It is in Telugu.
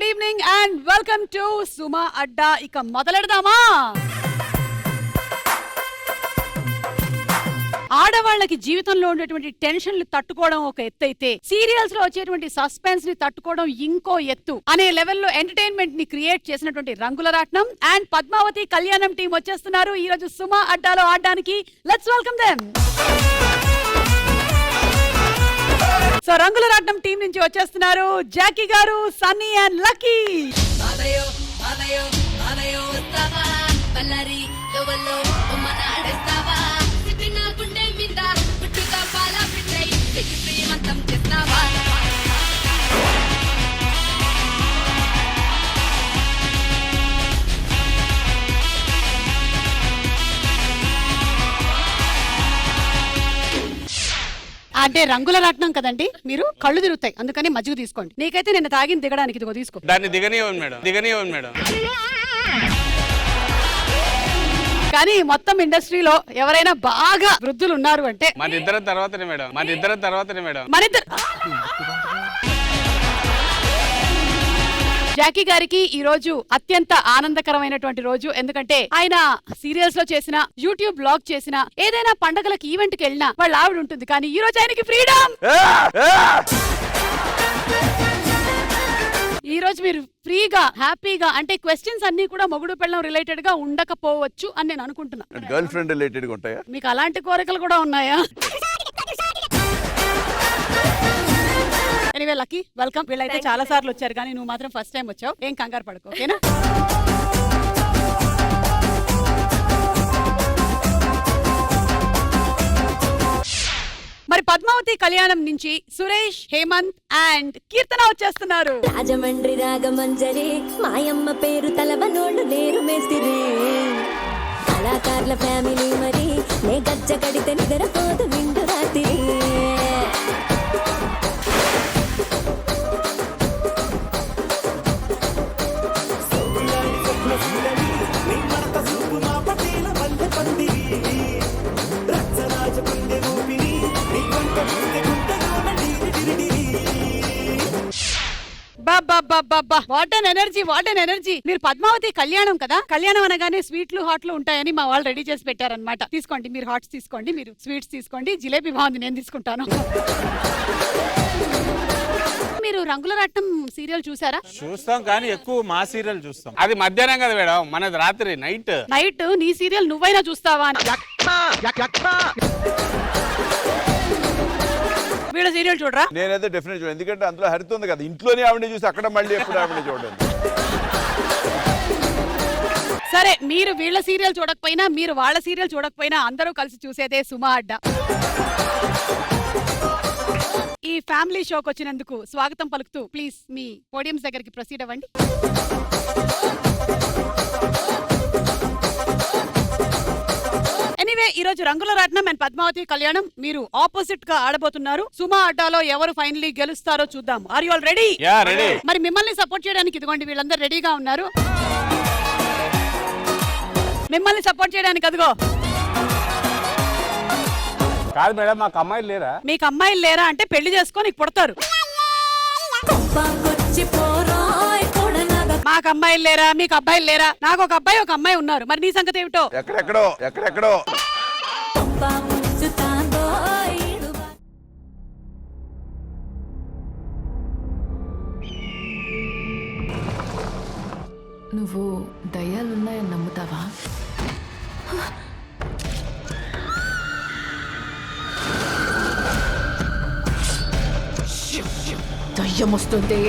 Good evening and welcome to Suma Adda. ఇక మొదలెడదామా? ఆడవాళ్ళకి జీవితంలో ఉండేటువంటి టెన్షన్లు తట్టుకోవడం ఒక ఎత్తు అయితే, సీరియల్స్ లో వచ్చేటువంటి సస్పెన్స్ ని తట్టుకోవడం ఇంకో ఎత్తు అనే లెవెల్లో ఎంటర్టైన్మెంట్ ని క్రియేట్ చేసినటువంటి రంగుల రాట్నం అండ్ పద్మావతి కళ్యాణం టీం వచ్చేస్తున్నారు ఈ రోజు సుమా అడ్డాలో ఆడడానికి. Let's welcome them. సో రంగుల రాట్నం టీం నుంచి వచ్చేస్తున్నారు జాకీ గారు, సన్నీ అండ్ లక్కీ. అంటే రంగుల రాట్నం కదండి, మీరు కళ్ళు తిరుగుతాయి, అందుకని మజ్జిగ తీసుకోండి. నీకైతే నిన్న తాగిన దిగడానికి ఇదిగో తీసుకో. దాన్ని దిగనివ్వండి మేడం, దిగనివ్వండి మేడం. కానీ మొత్తం ఇండస్ట్రీలో ఎవరైనా బాగా వృద్ధులు ఉన్నారు అంటే మన ఇద్దరం తర్వాతనే మేడం, మన ఇద్దరం తర్వాతనే మేడం. జాకీ గారికి ఈ రోజు అత్యంత ఆనందకరమైనటువంటి రోజు. ఎందుకంటే ఆయన సీరియల్స్ లో చేసిన, యూట్యూబ్ బ్లాగ్ చేసిన, ఏదైనా పండగలకి ఈవెంట్ కి వెళ్ళినా వాళ్ళ ఆవిడ ఉంటుంది. కానీ ఈ రోజు ఆయనకి ఫ్రీడమ్. ఈ రోజు మీరు ఫ్రీగా, హ్యాపీగా, అంటే క్వశ్చన్స్ అన్ని కూడా మొగుడు పెళ్ళం రిలేటెడ్ గా ఉండకపోవచ్చు అని నేను అనుకుంటున్నా. గర్ల్ ఫ్రెండ్ రిలేటెడ్ గా ఉంటాయా? మీకు అలాంటి కోరికలు కూడా ఉన్నాయా? Anyway lucky, welcome. వీళ్ళైతే చాలా సార్లు వచ్చారు కానీ నువ్వు మాత్రం ఫస్ట్ టైం వచ్చావు. ఏం కంగారు పడుకో, ఓకేనా? మరి పద్మావతి కళ్యాణం నుంచి సురేష్, హేమంత్ అండ్ కీర్తన వచ్చేస్తున్నారు. రాజమండ్రి రాగమంజరి మాయమ్మ పేరు తలవనోళ్ళు లేరు మేస్తిరి, కళాకారుల ఫ్యామిలీ మరి నే గజ్జ కడితే నిద్రపోదు నిండు రాత్రి. What an energy, what an energy. మీరు పద్మావతి కళ్యాణం కదా, కళ్యాణం అనగానే స్వీట్లు హాట్లు ఉంటాయని మా వాళ్ళు రెడీ చేసి పెట్టారనమాట. తీసుకోండి, మీరు హాట్స్ తీసుకోండి, మీరు స్వీట్స్ తీసుకోండి. జిలేబీ బాగుంది, నేను తీసుకుంటాను. మీరు రంగుల రాట్నం సీరియల్ చూసారా? చూస్తాం కానీ ఎక్కువ మా సీరియల్ చూస్తాం. అది మధ్యాహ్నం కదా మేడం, మనది రాత్రి, నైట్. నైట్ నీ సీరియల్ నువ్వైనా చూస్తావా? వీళ్ళ సీరియల్ చూడరా? నేనైతే డెఫినెట్ చూడండి, ఎందుకంటే అందులో హరిత ఉంది కదా, ఇంట్లోనే ఆవిడ చూసి అక్కడ మళ్ళీ ఎప్పుడు ఆవిడ చూడండి. సరే, మీరు వీళ్ళ సీరియల్ చూడకపోయినా, మీరు వాళ్ళ సీరియల్ చూడకపోయినా అందరూ కలిసి చూసేదే సుమా అడ్డా. ఈ ఫ్యామిలీ షోకి వచ్చినందుకు స్వాగతం పలుకుతూ ప్లీజ్ మీ పోడియంస్ దగ్గరికి ప్రొసీడ్ అవ్వండి. ఎనీవే, ఈ రోజు రంగుల రాట్నం అండ్ పద్మావతి కళ్యాణం మీరు ఆపోజిట్ గా ఆడబోతున్నారు. సుమా అడ్డాలో ఎవరు ఫైనలీ గెలుస్తారో చూద్దాం. Are you all ready? Yeah, ready. మరి మిమ్మల్ని సపోర్ట్ చేయడానికి ఇదిగోండి వీళ్ళందరూ రెడీగా ఉన్నారు. మిమ్మల్ని సపోర్ట్ చేయడానికి అదిగో. కాదు మేడం, మాకు అమ్మాయిలు లేరా? మీకు అమ్మాయిలు లేరా అంటే పెళ్లి చేసుకొని పుడతారు. మాకు అమ్మాయిలు లేరా, మీకు అబ్బాయిలు లేరా? నాకు ఒక అబ్బాయి, ఒక అమ్మాయి ఉన్నారు. మరి నీ సంగతి ఏమిటో? ఎక్కడెక్కడో నువ్వు దయ్యాలున్నాయని నమ్ముతావా? దయ్యం వస్తుంది.